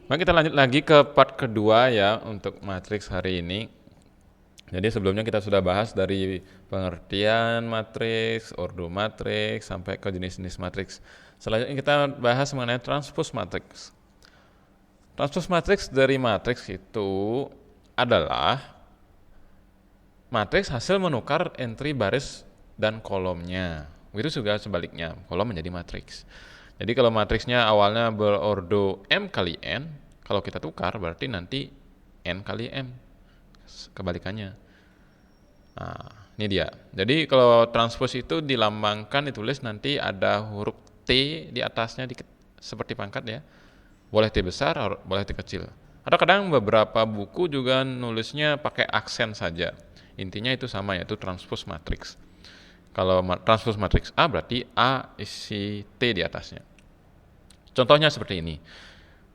Mari kita lanjut lagi ke part kedua ya untuk matriks hari ini. Jadi sebelumnya kita sudah bahas dari pengertian matriks, ordo matriks, sampai ke jenis-jenis matriks. Selanjutnya kita bahas mengenai transpose matriks. Transpose matriks dari matriks itu adalah matriks hasil menukar entry baris dan kolomnya. Begitu juga sebaliknya, kolom menjadi matriks. Jadi kalau matriksnya awalnya berordo M kali N, kalau kita tukar berarti nanti N kali M, kebalikannya. Nah, ini dia. Jadi kalau transpose itu dilambangkan, ditulis nanti ada huruf T di atasnya dikit, seperti pangkat ya. Boleh T besar, boleh T kecil. Ada kadang beberapa buku juga nulisnya pakai aksen saja. Intinya itu sama, yaitu transpose matriks. Kalau transpose matriks A berarti A isi T di atasnya. Contohnya seperti ini.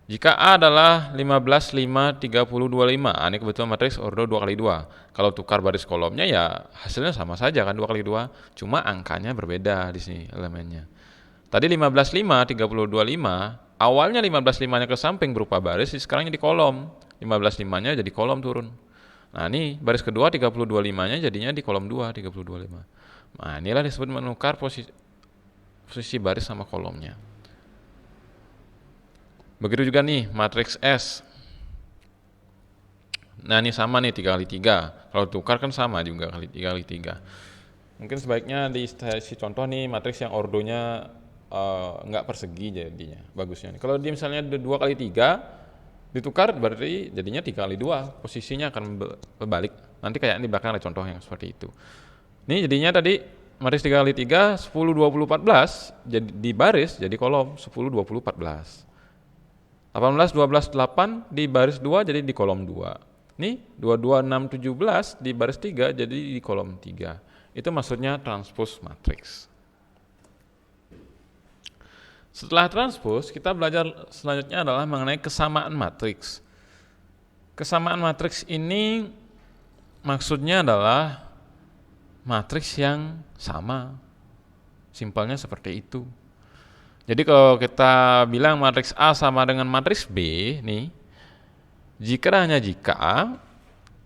Jika A adalah 15, 5, 30, 25, ini kebetulan matriks ordo 2 kali 2. Kalau tukar baris kolomnya ya hasilnya sama saja kan 2 kali 2, cuma angkanya berbeda di sini elemennya. Tadi 15, 5, 30, 25, awalnya 15, 5-nya ke samping berupa baris, sekarang di kolom. 15, 5-nya jadi kolom turun. Nah ini baris kedua 30, 25-nya jadinya di kolom 2, 30, 25. Nah inilah disebut menukar posisi baris sama kolomnya. Begitu juga nih matriks S. Nah ini sama nih 3 kali 3. Kalau tukar kan sama juga 3 kali 3. Mungkin sebaiknya di contoh nih matriks yang ordonya nggak persegi jadinya bagusnya. Kalau dia misalnya 2 kali 3 ditukar berarti jadinya 3 kali 2. Posisinya akan berbalik. Nanti kayak di belakang ada contoh yang seperti itu. Ini jadinya tadi matriks 3 kali 3 10, 20, 14 jadi di baris jadi kolom 10, 20, 14. 18, 12, 8 di baris 2 jadi di kolom 2. Nih 22, 6, 17 di baris 3 jadi di kolom 3. Itu maksudnya transpose matriks. Setelah transpose, kita belajar selanjutnya adalah mengenai kesamaan matriks. Kesamaan matriks ini maksudnya adalah matriks yang sama. Simpelnya seperti itu. Jadi kalau kita bilang matriks A sama dengan matriks B nih, jika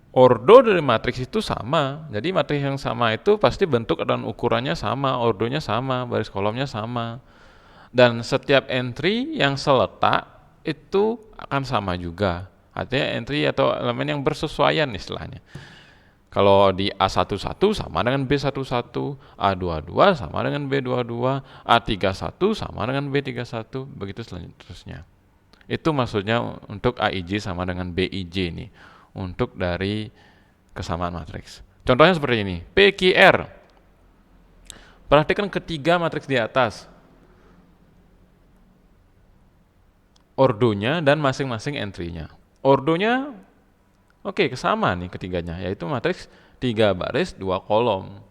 ordo dari matriks itu sama. Jadi matriks yang sama itu pasti bentuk dan ukurannya sama, ordonya sama, baris kolomnya sama. Dan setiap entry yang seletak itu akan sama juga. Artinya entry atau elemen yang bersesuaian istilahnya. Kalau di A11 sama dengan B11, A22 sama dengan B22, A31 sama dengan B31, begitu selanjutnya. Itu maksudnya untuk AIJ sama dengan BIJ nih, untuk dari kesamaan matriks. Contohnya seperti ini, PQR. Perhatikan ketiga matriks di atas. Ordonya dan masing-masing entry-nya. Ordonya oke, kesama nih ketiganya, yaitu matriks 3 baris 2 kolom.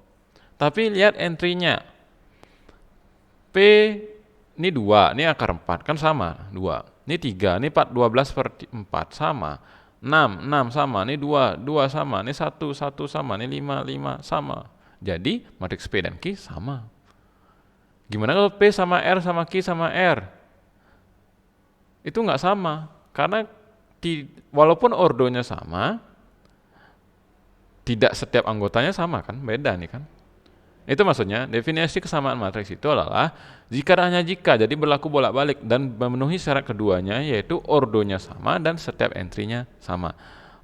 Tapi lihat entry-nya. P ini 2, ini akar 4, kan sama, 2. Ini 3, ini 4, 12 per 4, sama. 6, 6 sama, ini 2, 2 sama, ini 1, 1 sama, ini 5, 5 sama. Jadi matriks P dan Q sama. Gimana kalau P sama R sama Q sama R? Itu nggak sama, karena walaupun ordonya sama, tidak setiap anggotanya sama kan, beda nih kan. Itu maksudnya definisi kesamaan matriks itu adalah jika dan hanya jika, jadi berlaku bolak-balik dan memenuhi syarat keduanya, yaitu ordonya sama dan setiap entry-nya sama.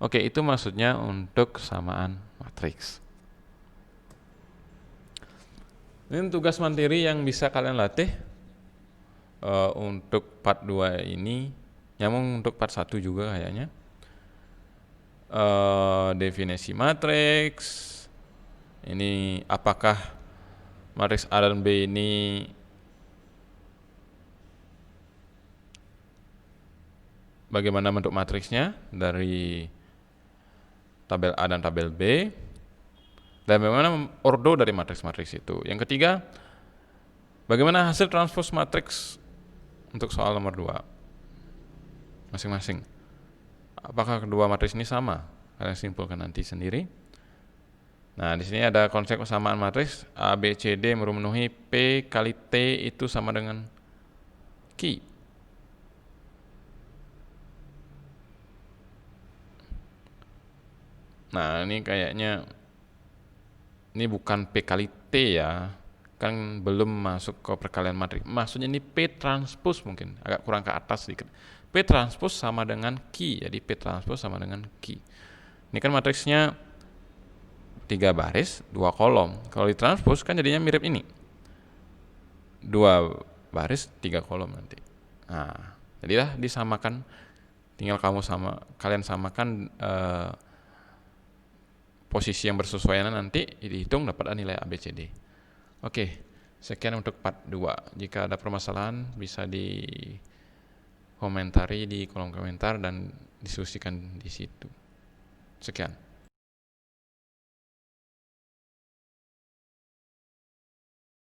Oke, itu maksudnya untuk kesamaan matriks. Ini tugas mandiri yang bisa kalian latih untuk part 2 ini, nyambung untuk part 1 juga kayaknya. Definisi matriks. Ini apakah matriks A dan B ini bagaimana bentuk matriksnya dari tabel A dan tabel B, dan bagaimana ordo dari matriks-matriks itu. Yang ketiga, bagaimana hasil transpose matriks untuk soal nomor 2 masing-masing. Apakah kedua matriks ini sama? Kalian simpulkan nanti sendiri. Nah, di sini ada konsep kesamaan matriks A, B, C, D memenuhi P kali T itu sama dengan Q. Nah, ini kayaknya ini bukan P kali T ya, kan belum masuk ke perkalian matriks. Maksudnya ini P transpose, mungkin agak kurang ke atas sedikit. P transpose sama dengan Q, jadi P transpose sama dengan Q. Ini kan matriksnya 3 baris 2 kolom. Kalau ditranspose kan jadinya mirip ini, 2 baris 3 kolom nanti. Nah, jadilah disamakan, tinggal kalian samakan posisi yang bersesuaian, nanti dihitung dapat nilai ABCD. Oke, sekian untuk part 2. Jika ada permasalahan bisa di komentari di kolom komentar dan diskusikan di situ. Sekian.